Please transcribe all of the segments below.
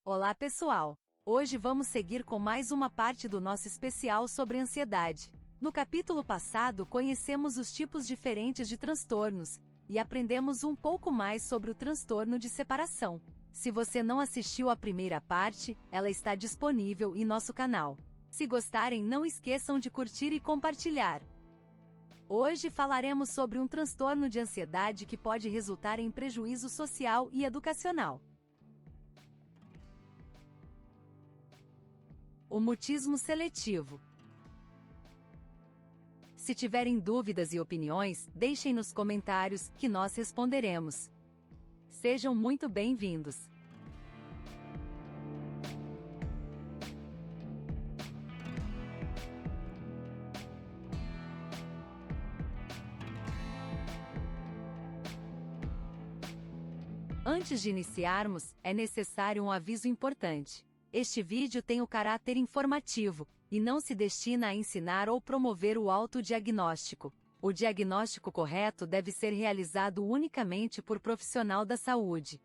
Olá, pessoal! Hoje vamos seguir com mais uma parte do nosso especial sobre ansiedade. No capítulo passado, conhecemos os tipos diferentes de transtornos e aprendemos um pouco mais sobre o transtorno de separação. Se você não assistiu à primeira parte, ela está disponível em nosso canal. Se gostarem, não esqueçam de curtir e compartilhar. Hoje falaremos sobre um transtorno de ansiedade que pode resultar em prejuízo social e educacional. O mutismo seletivo. Se tiverem dúvidas e opiniões, deixem nos comentários, que nós responderemos. Sejam muito bem-vindos! Antes de iniciarmos, é necessário um aviso importante. Este vídeo tem o caráter informativo, e não se destina a ensinar ou promover o autodiagnóstico. O diagnóstico correto deve ser realizado unicamente por profissional da saúde.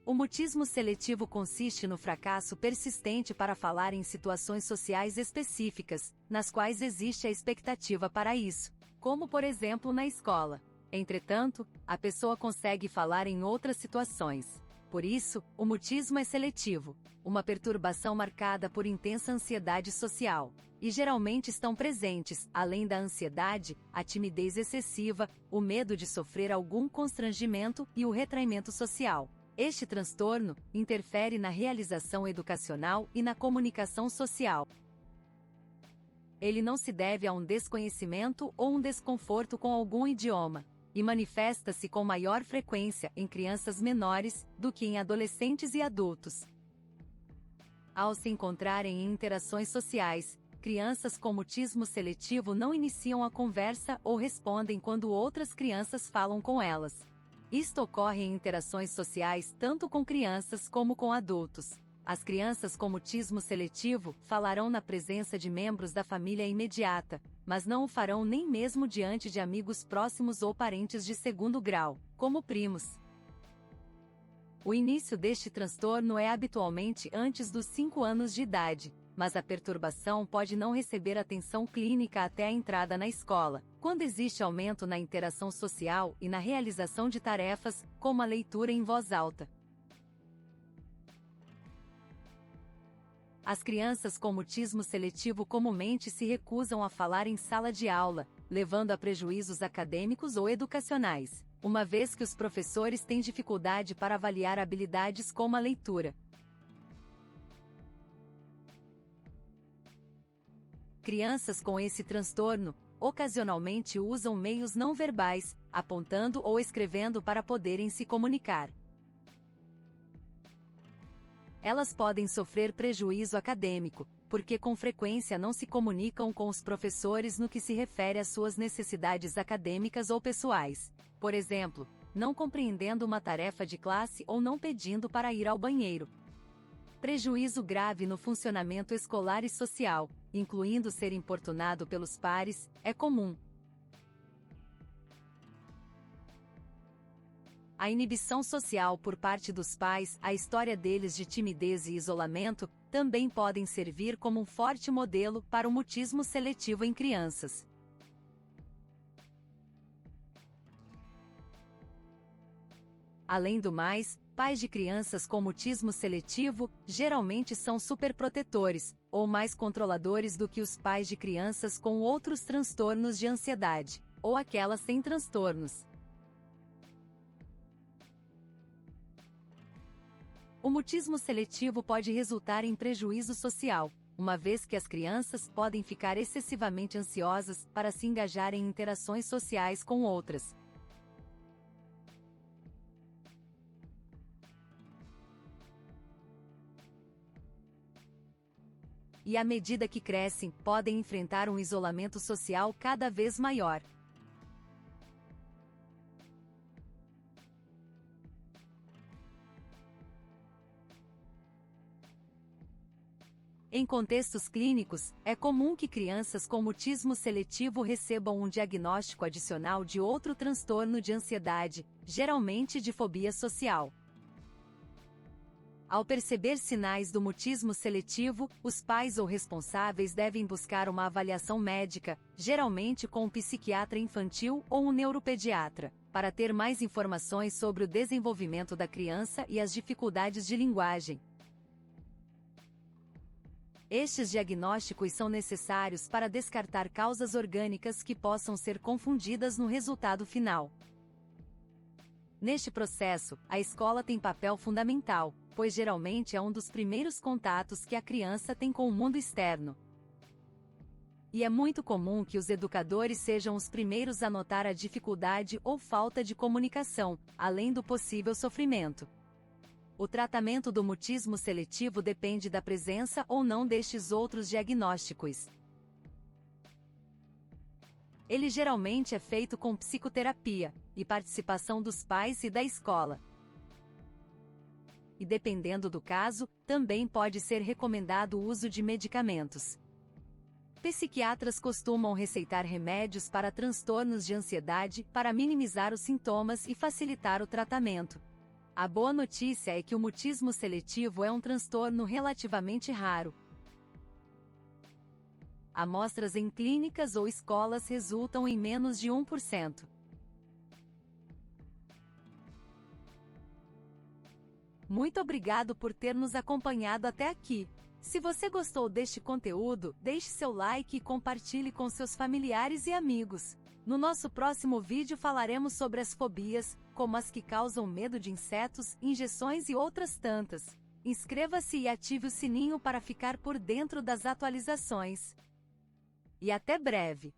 O mutismo seletivo consiste no fracasso persistente para falar em situações sociais específicas, nas quais existe a expectativa para isso, como por exemplo na escola. Entretanto, a pessoa consegue falar em outras situações. Por isso, o mutismo é seletivo, uma perturbação marcada por intensa ansiedade social. E geralmente estão presentes, além da ansiedade, a timidez excessiva, o medo de sofrer algum constrangimento e o retraimento social. Este transtorno interfere na realização educacional e na comunicação social. Ele não se deve a um desconhecimento ou um desconforto com algum idioma, e manifesta-se com maior frequência em crianças menores do que em adolescentes e adultos. Ao se encontrarem em interações sociais, crianças com mutismo seletivo não iniciam a conversa ou respondem quando outras crianças falam com elas. Isto ocorre em interações sociais tanto com crianças como com adultos. As crianças com mutismo seletivo falarão na presença de membros da família imediata, mas não o farão nem mesmo diante de amigos próximos ou parentes de segundo grau, como primos. O início deste transtorno é habitualmente antes dos 5 anos de idade, mas a perturbação pode não receber atenção clínica até a entrada na escola, quando existe aumento na interação social e na realização de tarefas, como a leitura em voz alta. As crianças com mutismo seletivo comumente se recusam a falar em sala de aula, levando a prejuízos acadêmicos ou educacionais, uma vez que os professores têm dificuldade para avaliar habilidades como a leitura. Crianças com esse transtorno, ocasionalmente usam meios não verbais, apontando ou escrevendo para poderem se comunicar. Elas podem sofrer prejuízo acadêmico, porque com frequência não se comunicam com os professores no que se refere às suas necessidades acadêmicas ou pessoais. Por exemplo, não compreendendo uma tarefa de classe ou não pedindo para ir ao banheiro. Prejuízo grave no funcionamento escolar e social, incluindo ser importunado pelos pares, é comum. A inibição social por parte dos pais, a história deles de timidez e isolamento, também podem servir como um forte modelo para o mutismo seletivo em crianças. Além do mais, pais de crianças com mutismo seletivo geralmente são superprotetores, ou mais controladores do que os pais de crianças com outros transtornos de ansiedade, ou aquelas sem transtornos. O mutismo seletivo pode resultar em prejuízo social, uma vez que as crianças podem ficar excessivamente ansiosas para se engajar em interações sociais com outras. E à medida que crescem, podem enfrentar um isolamento social cada vez maior. Em contextos clínicos, é comum que crianças com mutismo seletivo recebam um diagnóstico adicional de outro transtorno de ansiedade, geralmente de fobia social. Ao perceber sinais do mutismo seletivo, os pais ou responsáveis devem buscar uma avaliação médica, geralmente com um psiquiatra infantil ou um neuropediatra, para ter mais informações sobre o desenvolvimento da criança e as dificuldades de linguagem. Estes diagnósticos são necessários para descartar causas orgânicas que possam ser confundidas no resultado final. Neste processo, a escola tem papel fundamental, pois geralmente é um dos primeiros contatos que a criança tem com o mundo externo. E é muito comum que os educadores sejam os primeiros a notar a dificuldade ou falta de comunicação, além do possível sofrimento. O tratamento do mutismo seletivo depende da presença ou não destes outros diagnósticos. Ele geralmente é feito com psicoterapia e participação dos pais e da escola. E dependendo do caso, também pode ser recomendado o uso de medicamentos. Psiquiatras costumam receitar remédios para transtornos de ansiedade para minimizar os sintomas e facilitar o tratamento. A boa notícia é que o mutismo seletivo é um transtorno relativamente raro. Amostras em clínicas ou escolas resultam em menos de 1%. Muito obrigado por ter nos acompanhado até aqui. Se você gostou deste conteúdo, deixe seu like e compartilhe com seus familiares e amigos. No nosso próximo vídeo falaremos sobre as fobias, como as que causam medo de insetos, injeções e outras tantas. Inscreva-se e ative o sininho para ficar por dentro das atualizações. E até breve!